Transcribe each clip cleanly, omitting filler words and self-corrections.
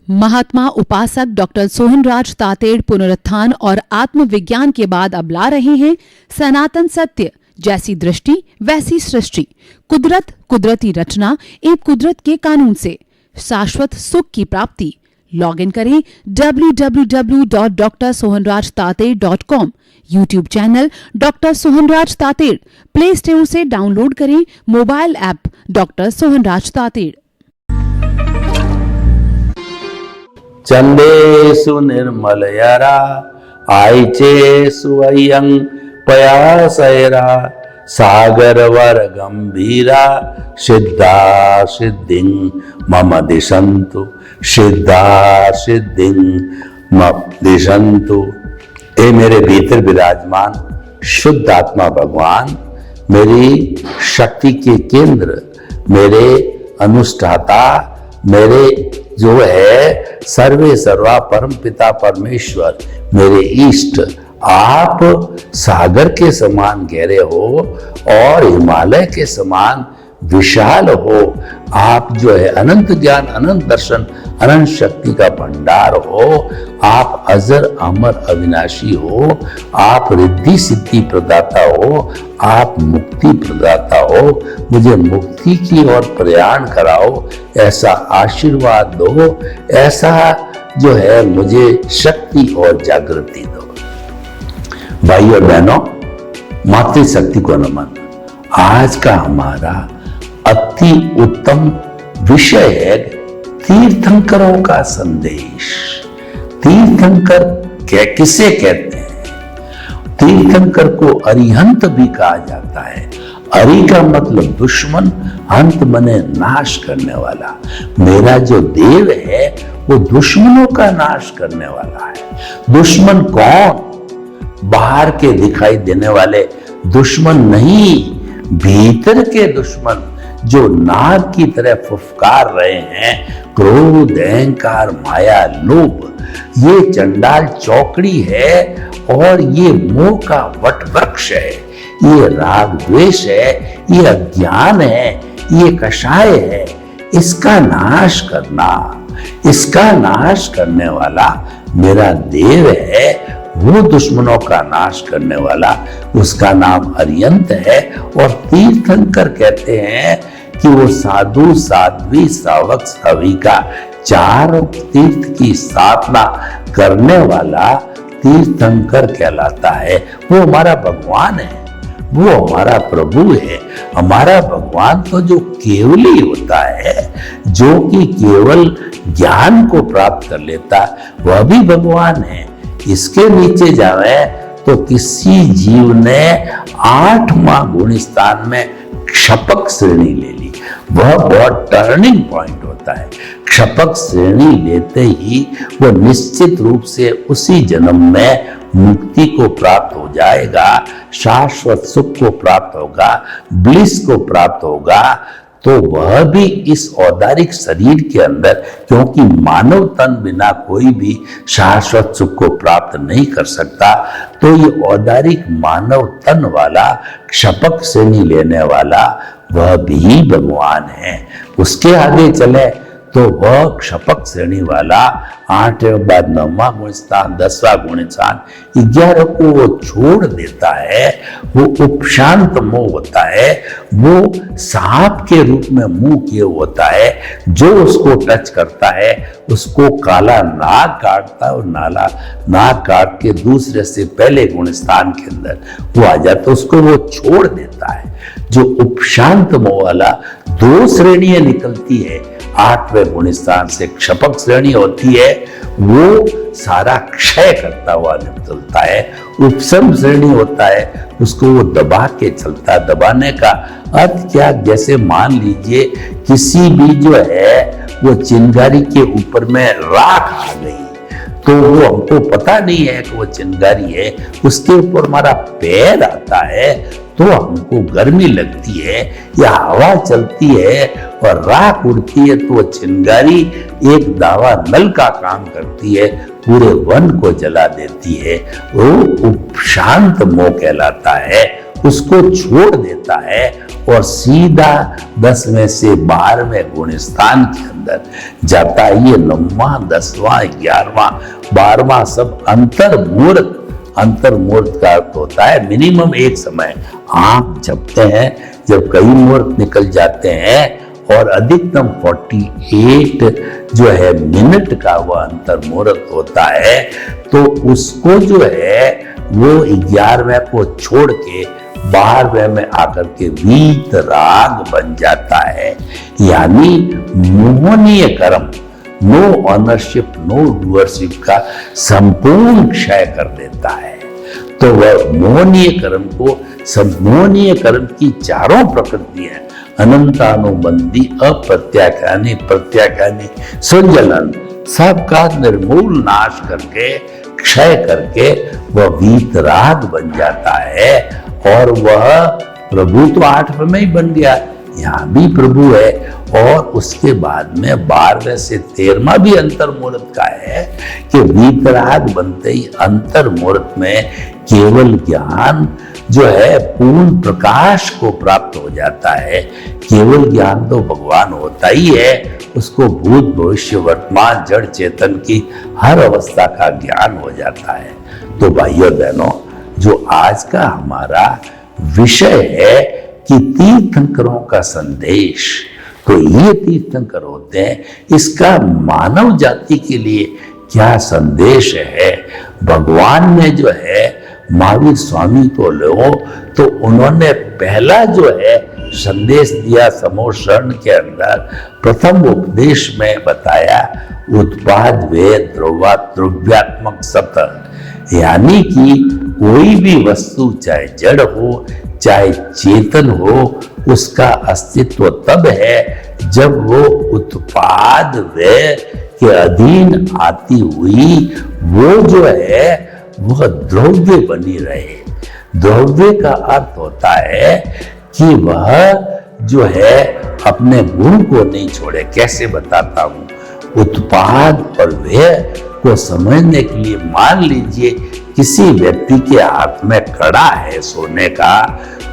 महात्मा उपासक डॉक्टर सोहनराज तातेड़ पुनरुत्थान और आत्मविज्ञान के बाद अब ला रहे हैं सनातन सत्य, जैसी दृष्टि वैसी सृष्टि, कुदरत, कुदरती रचना एवं कुदरत के कानून से शाश्वत सुख की प्राप्ति। लॉग इन करें www.drsohanrajtated.com, YouTube channel doctor Sohanraj Tated, play store से डाउनलोड करें mobile app doctor Sohanraj Tated. चंदेषु निर्मलयरा आयचेषु अयं पयासयरा सागरवर गंभीरा सिद्धा सिद्धिं मम दिशन्तु सिद्धा सिद्धिं मम दिशन्तु। ए मेरे भीतर विराजमान शुद्ध आत्मा भगवान, मेरी शक्ति के केंद्र, मेरे अनुष्ठाता, मेरे जो है सर्वे सर्वा परम पिता परमेश्वर, मेरे इष्ट, आप सागर के समान गहरे हो और हिमालय के समान विशाल हो। आप जो है अनंत ज्ञान, अनंत दर्शन, अनंत शक्ति का भंडार हो। आप अजर अमर अविनाशी हो। आप रिद्धि सिद्धि प्रदाता हो। आप मुक्ति प्रदाता हो। मुझे मुक्ति की ओर प्रयाण कराओ, ऐसा आशीर्वाद दो, ऐसा जो है मुझे शक्ति और जागृति दो। भाई और बहनों, मातृशक्ति को नमन। आज का हमारा अति उत्तम विषय है तीर्थंकरों का संदेश। तीर्थंकर किसे कहते हैं? तीर्थंकर को अरिहंत भी कहा जाता है। अरि का मतलब दुश्मन, हंत मने नाश करने वाला। मेरा जो देव है वो दुश्मनों का नाश करने वाला है। दुश्मन कौन? बाहर के दिखाई देने वाले दुश्मन नहीं, भीतर के दुश्मन जो नाग की तरह फुफकार रहे हैं। क्रोध, अहंकार, माया, लोभ, ये चंडाल चौकड़ी है और ये मोह का वट वृक्ष है। ये राग द्वेष है, ये अज्ञान है, ये कषाय है। इसका नाश करना, इसका नाश करने वाला मेरा देव है। वो दुश्मनों का नाश करने वाला, उसका नाम अरिहंत है। और तीर्थंकर कहते हैं कि वो साधु, साध्वी, सावक, साविका, चार तीर्थ की स्थापना करने वाला तीर्थंकर कहलाता है। वो हमारा भगवान है, वो हमारा प्रभु है। हमारा भगवान तो जो केवली होता है, जो कि केवल ज्ञान को प्राप्त कर लेता, वह भी भगवान है। इसके नीचे जावे तो किसी जीव ने 8वां गुण स्थान में क्षपक श्रेणी ले ली। वह बहुत टर्निंग पॉइंट होता है। क्षपक श्रेणी लेते ही वो निश्चित रूप से उसी जन्म में मुक्ति को प्राप्त हो जाएगा, शाश्वत सुख को प्राप्त होगा, ब्लिस को प्राप्त होगा। तो वह भी इस औदारिक शरीर के अंदर, क्योंकि मानव तन बिना कोई भी शाश्वत सुख को प्राप्त नहीं कर सकता, तो ये औदारिक मानव तन वाला, क्षपक श्रेणी लेने वाला, वह भी भगवान है। उसके आगे चले तो वह क्षपक श्रेणी वाला 8वें बाद 9वां गुण स्थान, 10वां गुण स्थान, 11 को वो छोड़ देता है। वो उपशांत मोह होता है। वो सांप के रूप में मुंह किए होता है। जो उसको टच करता है उसको काला नाग काटता है और नाला नाग काट के दूसरे से पहले गुण स्थान के अंदर वो आ जाता है, उसको वो छोड़ देता है। जो उपशांत मोह वाला 2 श्रेणियां निकलती है 8वें गुण स्थान से, क्षपक श्रेणी होती है, वो सारा क्षय करता हुआ निकलता है। उपशम श्रेणी होता है, उसको वो दबा के चलता। दबाने का अर्थ क्या? जैसे मान लीजिए किसी भी जो है वो चिंगारी के ऊपर में राख आ गई, तो वो हमको पता नहीं है कि वो चिंगारी है। उसके ऊपर हमारा पैर आता है तो हमको गर्मी लगती है, या हवा चलती है और राख उड़ती है तो वो चिंगारी एक दावा नल का काम करती है, पूरे वन को जला देती है। वो उपशांत मोह कहलाता है। उसको छोड़ देता है और सीधा 10 में से 12वें गुण स्थान के अंदर जाता है। ये 9वां, 10वां, 11वां, 12वां सब अंतर्मुहूर्त का अर्थ होता है मिनिमम एक समय आंख झपते हैं। जब कई मुहूर्त निकल जाते हैं और अधिकतम 48 जो है मिनट का वह अंतर्मुहूर्त होता है, तो उसको जो है वो 11वें को छोड़ के 12वें में आकर के वीतराग बन जाता है। यानी मोहनीय कर्म, नो ऑनरशिप, नो डूअरशिप का संपूर्ण क्षय कर देता है। तो वह मोहनीय कर्म को, मोहनीय कर्म की चारों प्रकृतियां अनंतानुबंधी, अप्रत्याख्यानी, प्रत्याख्यानी, संजलन, सबका निर्मूल नाश करके, क्षय करके वह वीतराग बन जाता है। और वह प्रभु तो 8वें में ही बन गया, यहाँ भी प्रभु है। और उसके बाद में 12वें से 13वां भी अंतर्मुहूर्त का है कि वीतराग बनते ही अंतर्मुहूर्त में केवल ज्ञान जो है पूर्ण प्रकाश को प्राप्त हो जाता है। केवल ज्ञान तो भगवान होता ही है, उसको भूत, भविष्य, वर्तमान, जड़ चेतन की हर अवस्था का ज्ञान हो जाता है। तो भाइयों बहनों, जो आज का हमारा विषय है कि तीर्थंकरों का संदेश, तो ये तीर्थंकर होते हैं, इसका मानव जाति के लिए क्या संदेश है। भगवान ने जो है महावीर स्वामी को लो तो उन्होंने पहला जो है संदेश दिया समूह शरण के अंदर, प्रथम उपदेश में बताया उत्पाद वे द्रव्यात्मक सतह, यानी कि कोई भी वस्तु चाहे जड़ हो चाहे चेतन हो, उसका अस्तित्व तब है जब वो उत्पाद व्यय के अधीन आती हुई वो जो है वह द्रव्य बनी रहे। द्रव्य का अर्थ होता है कि वह जो है अपने गुण को नहीं छोड़े। कैसे बताता हूं, उत्पाद और व्यय को समझने के लिए मान लीजिए किसी व्यक्ति के हाथ में कड़ा है सोने का,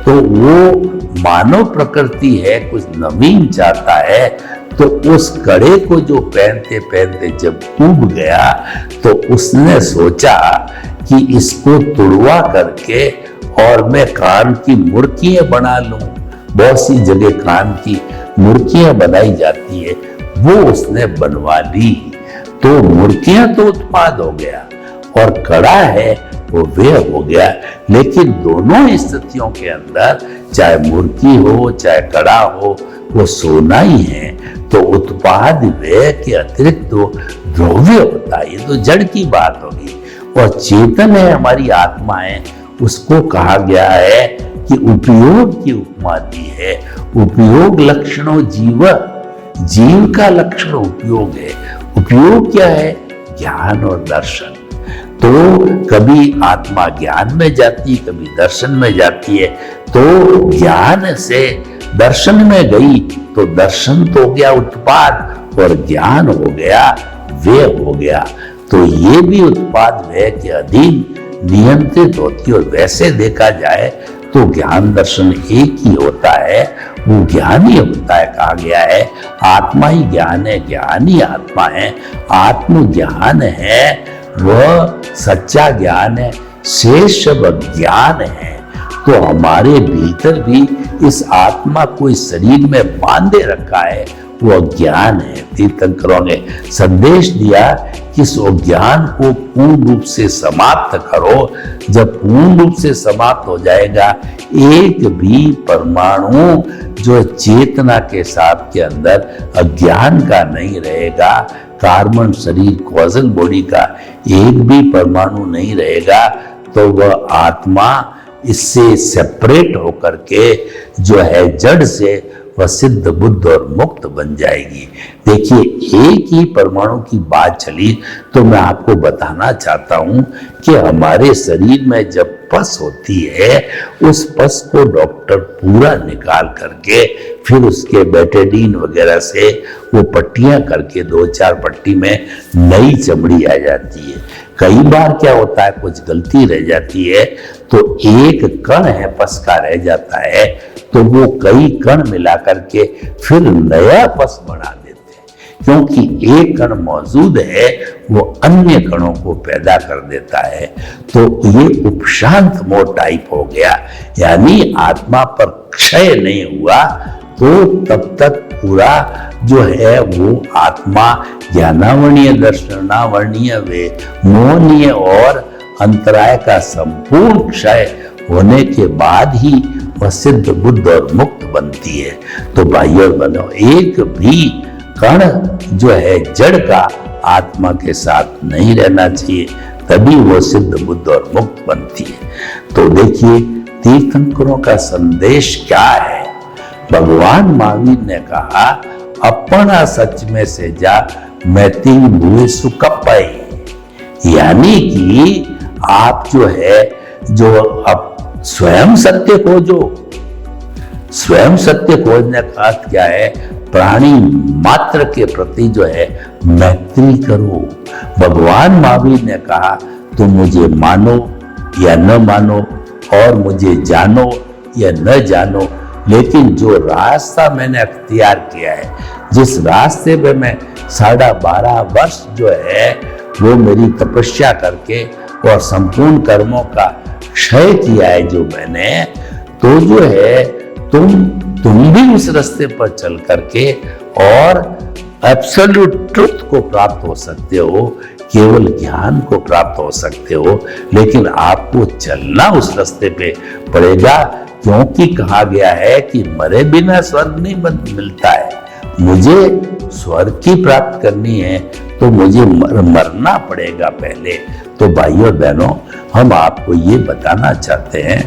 तो वो मानव प्रकृति है, कुछ नवीन चाहता है, तो उस कड़े को जो पहनते पहनते जब टूट गया तो उसने सोचा कि इसको तुड़वा करके और मैं कान की मुर्कियां बना लूं। बहुत सी जगह कान की मुर्कियां बनाई जाती है, वो उसने बनवा ली। तो मुर्कियां तो उत्पाद हो गया और कड़ा है वो व्यय हो गया। लेकिन दोनों स्थितियों के अंदर चाहे मुर्की हो चाहे कड़ा हो, वो सोना ही है। तो उत्पाद व्यय के अतिरिक्त तो द्रव्य होता है, ये तो जड़ की बात होगी। और चेतन है हमारी आत्मा है, उसको कहा गया है कि उपयोग की उपमा दी है। उपयोग लक्षणों जीव, जीव का लक्षण उपयोग है। उपयोग क्या है? ज्ञान और दर्शन। तो कभी आत्मा ज्ञान में जाती है, कभी दर्शन में जाती है। तो ज्ञान से दर्शन में गई तो दर्शन तो हो गया उत्पाद और ज्ञान हो गया व्यय हो गया। तो ये भी उत्पाद व्यय के अधीन नियंत्रित होती है। और वैसे देखा जाए तो ज्ञान दर्शन एक ही होता है, वो ज्ञान ही होता है। कहा गया है आत्मा ही ज्ञान है, ज्ञान ही आत्मा है। आत्म ज्ञान है वह सच्चा ज्ञान है, शेष सब अज्ञान है। तो हमारे भीतर भी इस आत्मा को इस शरीर में बांधे रखा है, वो अज्ञान है। तीर्थंकरों ने संदेश दिया कि इस अज्ञान को पूर्ण रूप से समाप्त करो। जब पूर्ण रूप से समाप्त हो जाएगा, एक भी परमाणु जो चेतना के साथ के अंदर अज्ञान का नहीं रहेगा, कार्बन शरीर कॉजल बॉडी का एक भी परमाणु नहीं रहेगा, तो वह आत्मा इससे सेपरेट होकर के जो है जड़ से वह सिद्ध बुद्ध और मुक्त बन जाएगी। देखिए, एक ही परमाणु की बात चली तो मैं आपको बताना चाहता हूं कि हमारे शरीर में जब पस होती है, उस पस को डॉक्टर पूरा निकाल करके फिर उसके बेटाडीन वगैरह से वो पट्टियां करके 2-4 पट्टी में नई चमड़ी आ जाती है। कई बार क्या होता है, कुछ गलती रह जाती है तो एक कण है पस का रह जाता है, तो वो कई कण मिला करके फिर नया पस बना देते हैं, क्योंकि एक कण मौजूद है वो अन्य कणों को पैदा कर देता है। तो ये उपशांत मोह टाइप हो गया, यानी आत्मा पर क्षय नहीं हुआ तो तब तक पूरा जो है वो आत्मा ज्ञानावर्णीय, दर्शनावर्णीय, वे मोहनीय और अंतराय का संपूर्ण क्षय होने के बाद ही वह सिद्ध, बुद्ध और मुक्त बनती है। तो भाइयों और बहनों, एक भी कण जो है जड़ का आत्मा के साथ नहीं रहना चाहिए, तभी वो सिद्ध, बुद्ध और मुक्त बनती है। तो देखिए तीर्थंकरों का संदेश क्या है। भगवान महावीर ने कहा, अपना सच में से जा मैती भूए सुकपई, यानी कि आप जो है जो अब स्वयं सत्य खोजो। स्वयं सत्य खोजने का अर्थ क्या है, प्राणी मात्र के प्रति जो है मैत्री करो। भगवान महावीर ने कहा, तुम मुझे मानो या न मानो और मुझे जानो या न जानो, लेकिन जो रास्ता मैंने अख्तियार किया है, जिस रास्ते पे मैं 12.5 वर्ष जो है वो मेरी तपस्या करके और संपूर्ण कर्मों का क्षय किया है जो मैंने, तो जो है तुम भी उस रास्ते पर चल करके और एब्सोल्यूट ट्रुथ को प्राप्त हो सकते हो, केवल ज्ञान को प्राप्त हो सकते हो, लेकिन आपको चलना उस रास्ते पे पड़ेगा, क्योंकि कहा गया है कि मरे बिना स्वर्ग नहीं मिलता है। मुझे स्वर्ग की प्राप्त करनी है तो मुझे मरना पड़ेगा पहले। तो भाइयों बहनों, हम आपको ये बताना चाहते हैं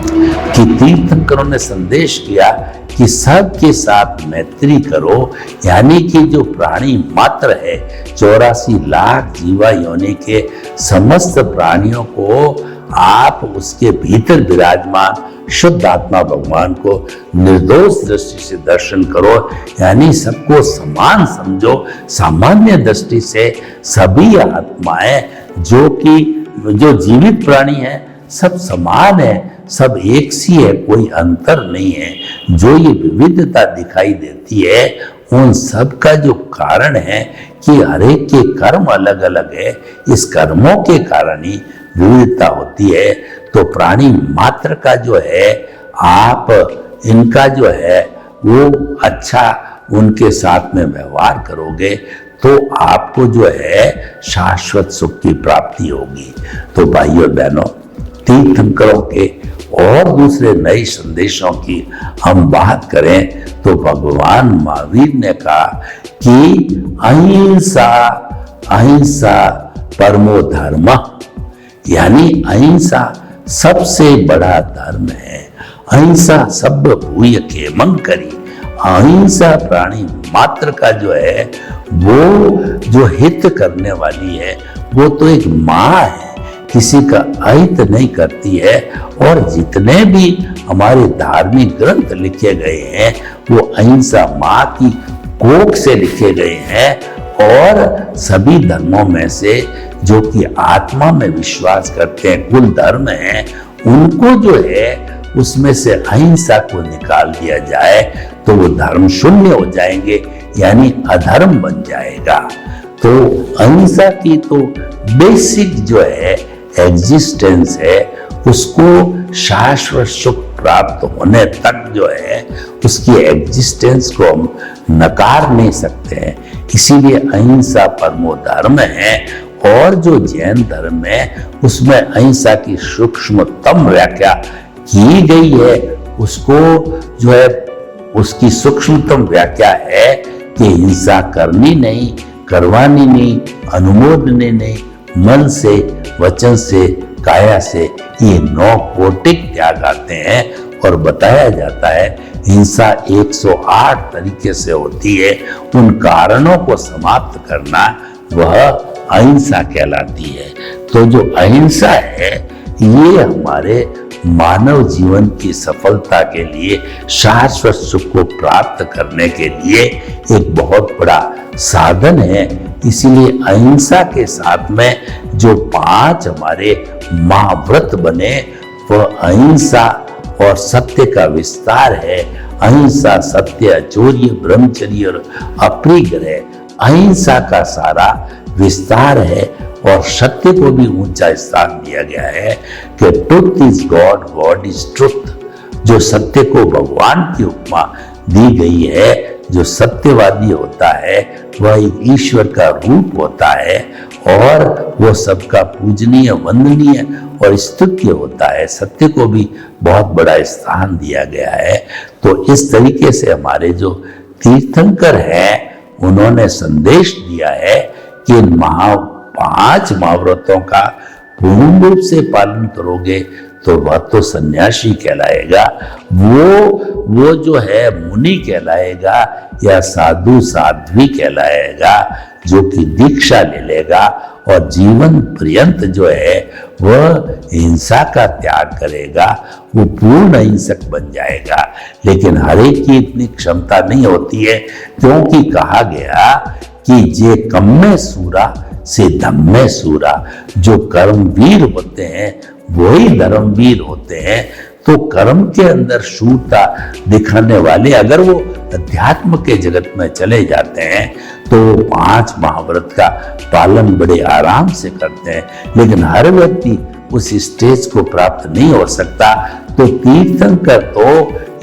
कि तीर्थंकरों ने संदेश किया कि सबके साथ मैत्री करो, यानी कि जो प्राणी मात्र है 84 लाख जीवा योनि के समस्त प्राणियों को आप उसके भीतर विराजमान शुद्ध आत्मा भगवान को निर्दोष दृष्टि से दर्शन करो, यानी सबको समान समझो। सामान्य दृष्टि से सभी आत्माएं जो जीवित प्राणी है सब समान है, सब एक सी है, कोई अंतर नहीं है। जो ये विविधता दिखाई देती है उन सब का जो कारण है कि हर एक के कर्म अलग अलग है, इस कर्मों के कारण ही विविधता होती है। तो प्राणी मात्र का जो है आप इनका जो है वो अच्छा उनके साथ में व्यवहार करोगे तो आपको जो है शाश्वत सुख की प्राप्ति होगी। तो भाइयों बहनों, तीर्थंकरों के और दूसरे नए संदेशों की हम बात करें तो भगवान महावीर ने कहा कि अहिंसा अहिंसा परमो धर्म, यानी अहिंसा सबसे बड़ा धर्म है। अहिंसा सब भूय खेमं करी, अहिंसा प्राणी मात्र का जो है वो जो हित करने वाली है, वो तो एक माँ है, किसी का अहित नहीं करती है। और जितने भी हमारे धार्मिक ग्रंथ लिखे गए हैं वो अहिंसा माँ की कोख से लिखे गए हैं। और सभी धर्मों में से जो कि आत्मा में विश्वास करते हैं, कुल धर्म है, उनको जो है उसमें से अहिंसा को निकाल दिया जाए तो वो धर्म शून्य हो जाएंगे, यानी अधर्म बन जाएगा। तो अहिंसा की तो बेसिक जो है एग्जिस्टेंस है, उसको शाश्वत सुख प्राप्त होने तक जो है उसकी एग्जिस्टेंस को हम नकार नहीं सकते हैं। इसीलिए अहिंसा परमो धर्म है। और जो जैन धर्म है उसमें अहिंसा की सूक्ष्मतम व्याख्या की गई है, उसको जो है उसकी सूक्ष्मतम व्याख्या है कि हिंसा करनी नहीं, करवानी नहीं, अनुमोदनी नहीं, मन से, वचन से, काया से, ये 9 कोटिक त्याग आते हैं। और बताया जाता है हिंसा 108 तरीके से होती है, उन कारणों को समाप्त करना वह अहिंसा कहलाती है। तो जो अहिंसा है ये हमारे मानव जीवन की सफलता के लिए, शाश्वत सुख को प्राप्त करने के लिए एक बहुत बड़ा साधन है। इसीलिए अहिंसा के साथ में जो 5 हमारे महाव्रत बने वह अहिंसा और सत्य का विस्तार है। अहिंसा, सत्य, अचौर्य, ब्रह्मचर्य और अपरिग्रह अहिंसा का सारा विस्तार है। और सत्य को भी ऊंचा स्थान दिया गया है कि truth is God, God is truth. जो सत्य को भगवान की उपमा दी गई है, जो सत्यवादी होता है वह एक ईश्वर का रूप होता है और वो सबका पूजनीय, वंदनीय और स्तुत्य होता है। सत्य को भी बहुत बड़ा स्थान दिया गया है। तो इस तरीके से हमारे जो तीर्थंकर हैं उन्होंने संदेश दिया है कि 5 महाव्रतों का पूर्ण रूप से पालन करोगे तो वह तो सन्यासी कहलाएगा, वो जो है मुनि कहलाएगा या साधु साध्वी कहलाएगा, जो कि दीक्षा ले लेगा और जीवन पर्यंत जो है वह हिंसा का त्याग करेगा, वो पूर्ण अहिंसक बन जाएगा। लेकिन हर एक की इतनी क्षमता नहीं होती है, क्योंकि कहा गया कि जे कम में सूरा से धम में सूरा। जो कर्मवीर होते हैं वही धर्मवीर होते हैं। तो कर्म के अंदर शूरता दिखाने वाले अगर वो अध्यात्म के जगत में चले जाते हैं तो 5 महाव्रत का पालन बड़े आराम से करते हैं। लेकिन हर व्यक्ति उस स्टेज को प्राप्त नहीं हो सकता। तो तीर्थंकर तो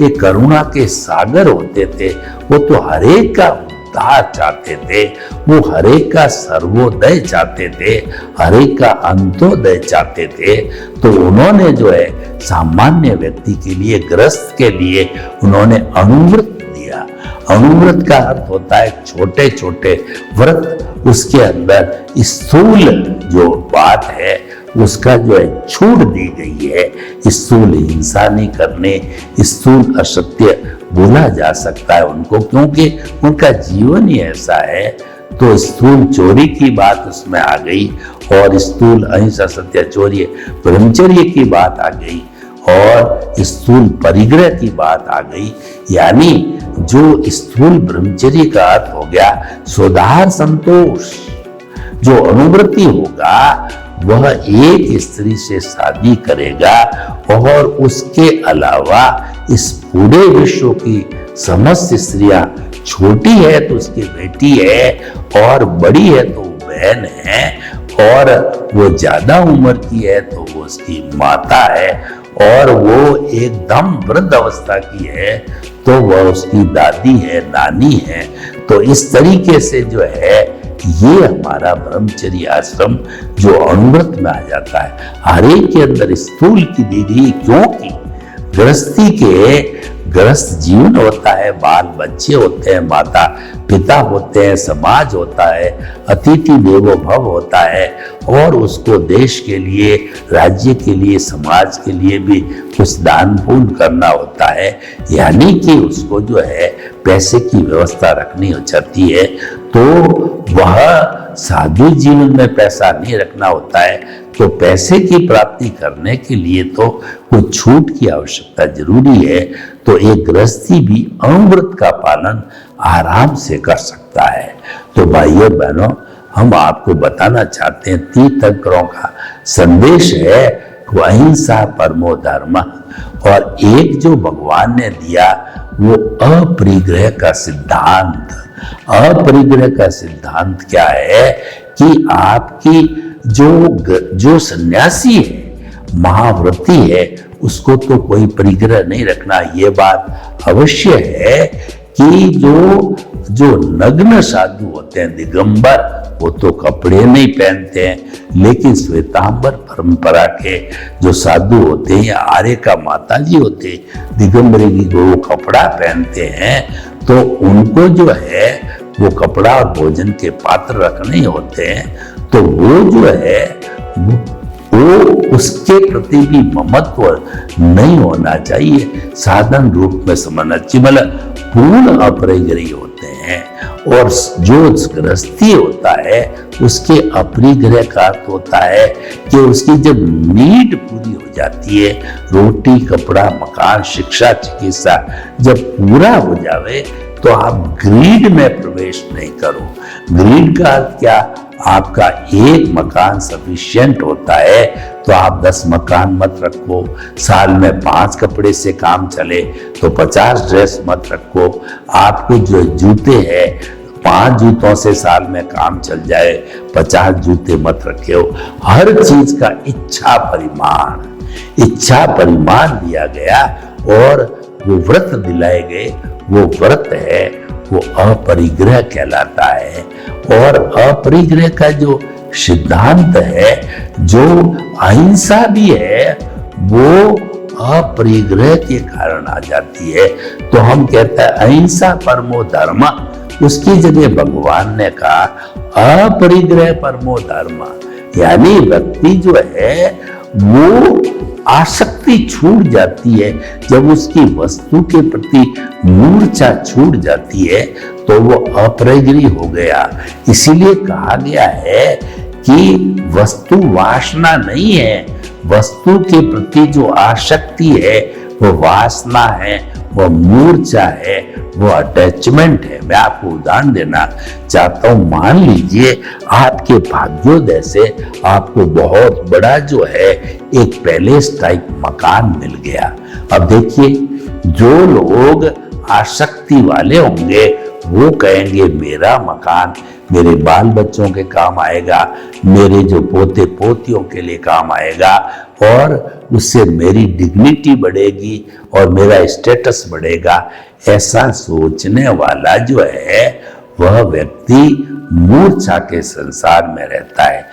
ये करुणा के सागर होते थे, वो तो हरेक का उद्धार चाहते थे, वो हरेक का सर्वोदय चाहते थे, हरेक का अंत्योदय चाहते थे। तो उन्होंने जो है सामान्य व्यक्ति के लिए, गृहस्थ के लिए उन्होंने अनुव्रत दिया। अनुव्रत का अर्थ होता है छोटे छोटे व्रत, उसके अंदर स्थूल जो बात है उसका जो है छूट दी गई है। स्थूल हिंसा नहीं करने, स्थूल असत्य बोला जा सकता है उनको, क्योंकि उनका जीवन ही ऐसा है। तो स्थूल चोरी की बात उसमें आ गई और स्थूल अहिंसा, सत्य, चौर्य, ब्रह्मचर्य की बात आ गई और स्थूल परिग्रह की बात आ गई। यानी जो स्थूल ब्रह्मचर्य का अर्थ हो गया सुधार, संतोष। जो अनुव्रती होगा वह एक स्त्री से शादी करेगा और उसके अलावा इस पूरे विश्व की समस्त स्त्रियां, छोटी है तो उसकी बेटी है और बड़ी है तो बहन है और वो ज्यादा उम्र की है तो वो उसकी माता है और वो एकदम वृद्ध अवस्था की है तो वह उसकी दादी है, नानी है। तो इस तरीके से जो है ये हमारा ब्रह्मचर्य आश्रम जो अनुव्रत में आ जाता है। हर एक के अंदर स्थूल की दी गई, क्योंकि गृहस्थी के गृहस्थ जीवन होता है, बाल बच्चे होते हैं, माता पिता होते हैं, समाज होता है, अतिथि देवो भव होता है और उसको देश के लिए, राज्य के लिए, समाज के लिए भी कुछ दान पुण्य करना होता है। यानी कि उसको जो है पैसे की व्यवस्था रखनी चाहती है। तो वह साधु जीवन में पैसा नहीं रखना होता है। तो पैसे की प्राप्ति करने के लिए तो कुछ छूट की आवश्यकता जरूरी है। तो एक गृहस्थी भी अनुव्रत का पालन आराम से कर सकता है। तो भाइयों बहनों, हम आपको बताना चाहते हैं तीर्थंकरों का संदेश है अहिंसा परमो धर्म। और एक जो भगवान ने दिया वो अपरिग्रह का सिद्धांत। अपरिग्रह का सिद्धांत क्या है कि आपकी जो सन्यासी है, महाव्रती है, उसको तो कोई परिग्रह नहीं रखना। ये बात अवश्य है कि जो नग्न साधु होते हैं, दिगंबर, वो तो कपड़े नहीं पहनते हैं। लेकिन श्वेतांबर परंपरा के जो साधु होते हैं या आर्य का माता जी होते हैं, दिगंबरी की वो कपड़ा पहनते हैं, तो उनको जो है वो कपड़ा और भोजन के पात्र रखने होते हैं। तो वो जो है वो उसके प्रति भी ममत्व नहीं होना चाहिए, साधन रूप में समझना चाहिए। मतलब पूर्ण अपरिग्रही होते हैं। और जो गृहस्थी होता है उसके अपरिग्रह का अर्थ होता है कि उसकी जब नीड पूरी हो जाती है, रोटी, कपड़ा, मकान, शिक्षा, चिकित्सा जब पूरा हो जावे तो आप ग्रीड में प्रवेश नहीं करो। ग्रीड का अर्थ क्या, आपका एक मकान सफिशिएंट होता है तो आप 10 मकान मत रखो, साल में 5 कपड़े से काम चले तो 50 ड्रेस मत रखो, आपके जो जूते हैं 5 जूतों से साल में काम चल जाए, 50 जूते मत रखे हो। हर चीज का इच्छा परिमाण दिया गया और वो व्रत दिलाए गए, वो व्रत है वो अपरिग्रह कहलाता है। और अपरिग्रह का जो सिद्धांत है, जो अहिंसा भी है, वो अपरिग्रह के कारण आ जाती है। तो हम कहते हैं अहिंसा परमो धर्म, उसकी जगह भगवान ने कहा अपरिग्रह परमो धर्म, यानी व्यक्ति जो है वो आसक्ति छूट जाती है। जब उसकी वस्तु के प्रति मूर्छा छूट जाती है तो वो अपरिग्रही हो गया। इसीलिए कहा गया है कि वस्तु वासना नहीं है, वस्तु के प्रति जो आसक्ति है वो वासना है, वो मूर्छा है, वो अटैचमेंट है। मैं आपको उदाहरण देना चाहता हूं। मान लीजिए आपके भाग्योदय से आपको बहुत बड़ा जो है एक पैलेस टाइप मकान मिल गया। अब देखिए, जो लोग आसक्ति वाले होंगे वो कहेंगे मेरा मकान मेरे बाल बच्चों के काम आएगा, मेरे जो पोते पोतियों के लिए काम आएगा, और उससे मेरी डिग्निटी बढ़ेगी और मेरा स्टेटस बढ़ेगा। ऐसा सोचने वाला जो है वह व्यक्ति मूर्छा के संसार में रहता है।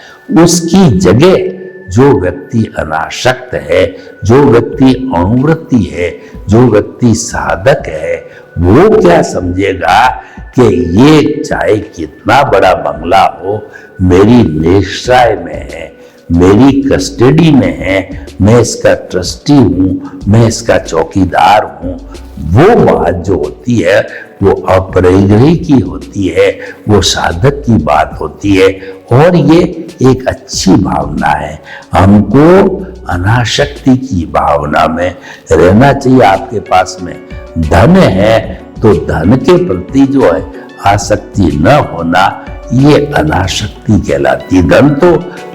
उसकी जगह जो व्यक्ति अनासक्त है, जो व्यक्ति अनुवृत्ति है, जो व्यक्ति साधक है, वो क्या समझेगा कि ये चाहे कितना बड़ा बंगला हो, मेरी निश्चय में है, मेरी कस्टडी में है, मैं इसका ट्रस्टी हूं, मैं इसका चौकीदार हूं। वो बात जो होती है वो अपरिग्रही की होती है, वो साधक की बात होती है, और ये एक अच्छी भावना है। हमको अनासक्ति की भावना में रहना चाहिए। आपके पास में धन है तो धन के प्रति जो है आसक्ति न होना, ये अनासक्ति कहलाती। धन तो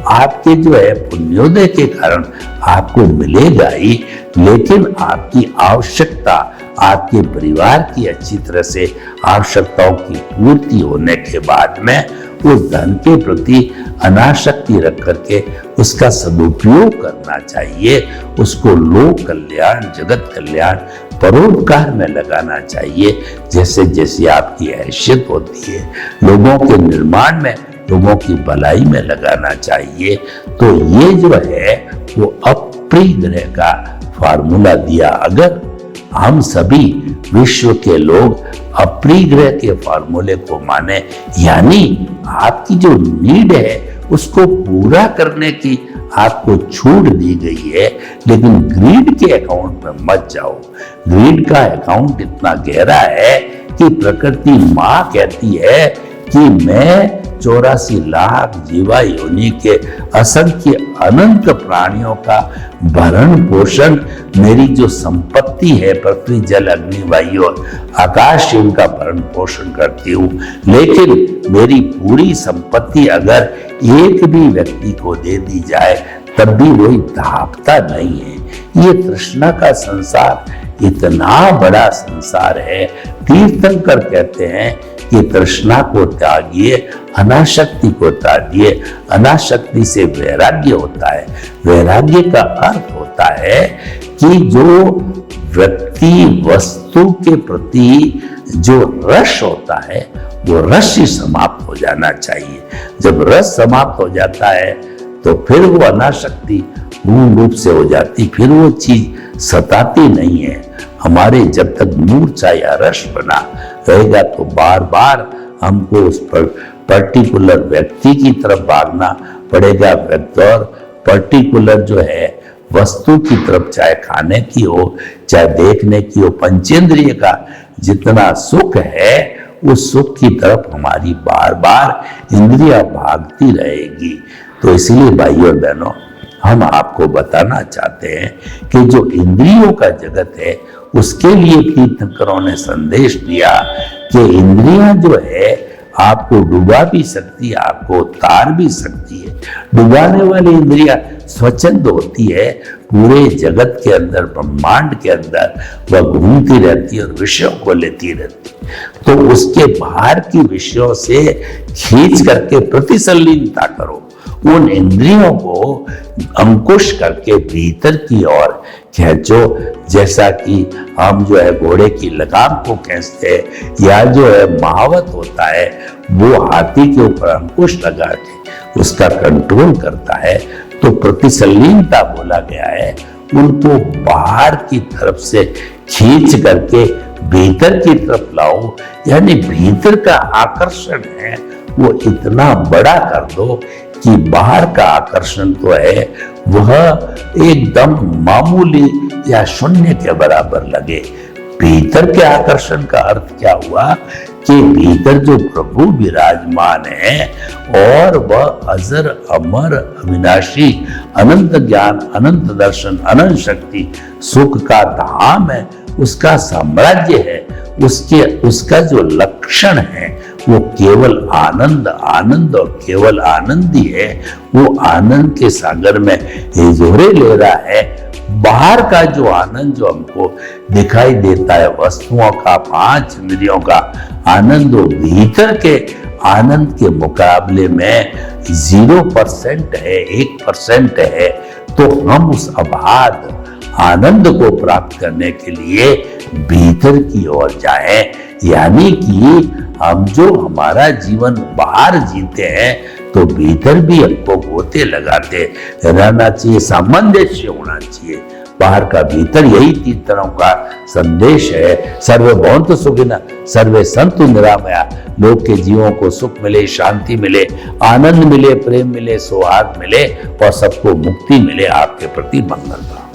आपके जो है पुण्योदय के कारण आपको मिलेगा ही, लेकिन आपकी आवश्यकता, आपके परिवार की अच्छी तरह से आवश्यकताओं की पूर्ति होने के बाद में उस धन के प्रति अनासक्ति रख करके उसका सदुपयोग करना चाहिए। उसको लोक कल्याण, जगत कल्याण, परोपकार में लगाना चाहिए। जैसे जैसे आपकी हैसियत होती है, लोगों के निर्माण में, लोगों की भलाई में लगाना चाहिए। तो ये जो है वो अपरिग्रह का फार्मूला दिया। अगर हम सभी विश्व के लोग अपरिग्रह के फार्मूले को माने, यानी आपकी जो नीड है उसको पूरा करने की आपको छूट दी गई है, लेकिन ग्रीड के अकाउंट में मत जाओ। ग्रीड का अकाउंट इतना गहरा है कि प्रकृति माँ कहती है कि मैं 84 लाख जीवा योनि के असंख्य अनंत प्राणियों का भरण पोषण, मेरी जो संपत्ति है पृथ्वी जल अग्नि वायु और आकाश, इनका भरण पोषण करती हूँ। लेकिन मेरी पूरी संपत्ति अगर एक भी व्यक्ति को दे दी जाए तब भी वही धापता नहीं है। ये तृष्णा का संसार इतना बड़ा संसार है। तीर्थंकर कहते हैं कि तृष्णा को त्यागिए, अनासक्ति को त्यागिए। अनासक्ति से वैराग्य होता है। वैराग्य का अर्थ होता है कि जो व्यक्ति वस्तु के प्रति जो रस होता है वो रस ही समाप्त हो जाना चाहिए। जब रस समाप्त हो जाता है तो फिर वो अनासक्ति पूर्ण रूप से हो जाती, फिर वो चीज सताती नहीं है। हमारे जब तक मूर्छा या रस बना रहेगा तो बार बार हमको उस पर पर्टिकुलर व्यक्ति की तरफ भागना पड़ेगा। व्यक्ति और पर्टिकुलर जो है वस्तु की तरफ, चाहे खाने की हो, चाहे देखने की हो, पंचेंद्रिय का जितना सुख है उस सुख की तरफ हमारी बार बार इंद्रियां भागती रहेगी। तो इसलिए भाइयों और बहनों, हम आपको बताना चाहते हैं कि जो इंद्रियों का जगत है उसके लिए तीर्थंकरों ने संदेश दिया कि इंद्रियां जो है आपको डुबा भी सकती है, आपको तार भी सकती है। डुबाने वाली इंद्रियां स्वच्छंद होती है, पूरे जगत के अंदर, ब्रह्मांड के अंदर वह घूमती रहती है और विषयों को लेती रहती है। तो उसके बाहर की विषयों से खींच करके प्रतिसंलीनता करो, उन इंद्रियों को अंकुश करके भीतर की ओर खींचो। जैसा कि हम जो है घोड़े की लगाम को खींचते हैं, या जो है महावत होता है वो हाथी के ऊपर अंकुश लगा के उसका कंट्रोल करता है। तो प्रतिसंलीनता बोला गया है, उनको बाहर की तरफ से खींच करके भीतर की तरफ लाओ, यानी भीतर का आकर्षण है वो इतना बड़ा कर दो कि बाहर का आकर्षण तो है वह एकदम मामूली या शून्य के बराबर लगे। भीतर के आकर्षण का अर्थ क्या हुआ कि भीतर जो प्रभु विराजमान है और वह अजर अमर अविनाशी अनंत ज्ञान, अनंत दर्शन, अनंत शक्ति, सुख का धाम है, उसका साम्राज्य है, उसका जो लक्षण है वो केवल आनंद, आनंद और केवल आनंद ही है। वो आनंद के सागर में हिजोरे ले रहा है। बाहर का जो आनंद जो हमको दिखाई देता है, वस्तुओं का, पांच इंद्रियों का आनंद, वो भीतर के आनंद के मुकाबले में 0% है, 1% है। तो हम उस अबाध आनंद को प्राप्त करने के लिए भीतर की ओर जाएं, यानी कि हम जो हमारा जीवन बाहर जीते हैं तो भीतर भी हमको गोते लगाते रहना चाहिए, सामंजस्य होना चाहिए बाहर का भीतर। यही तीर्थरों का संदेश है। सर्वे भवन्तु सुखिनः, सर्वे सन्तु निरामया। लोग के जीवों को सुख मिले, शांति मिले, आनंद मिले, प्रेम मिले, सौहार्द मिले और सबको मुक्ति मिले। आपके प्रति मंगल भाव।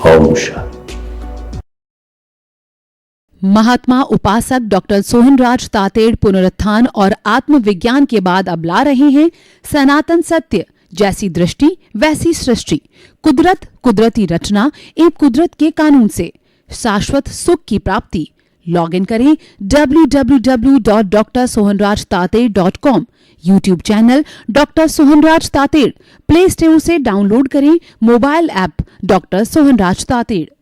ओम शांति। महात्मा उपासक डॉक्टर सोहनराज तातेड़ पुनरुत्थान और आत्मविज्ञान के बाद अब ला रहे हैं सनातन सत्य, जैसी दृष्टि वैसी सृष्टि, कुदरत, कुदरती रचना एवं कुदरत के कानून से शाश्वत सुख की प्राप्ति। लॉगिन करें www.drsohanrajtated.com, YouTube channel doctor Sohanraj Tated, play store से डाउनलोड करें mobile app doctor Sohanraj Tated.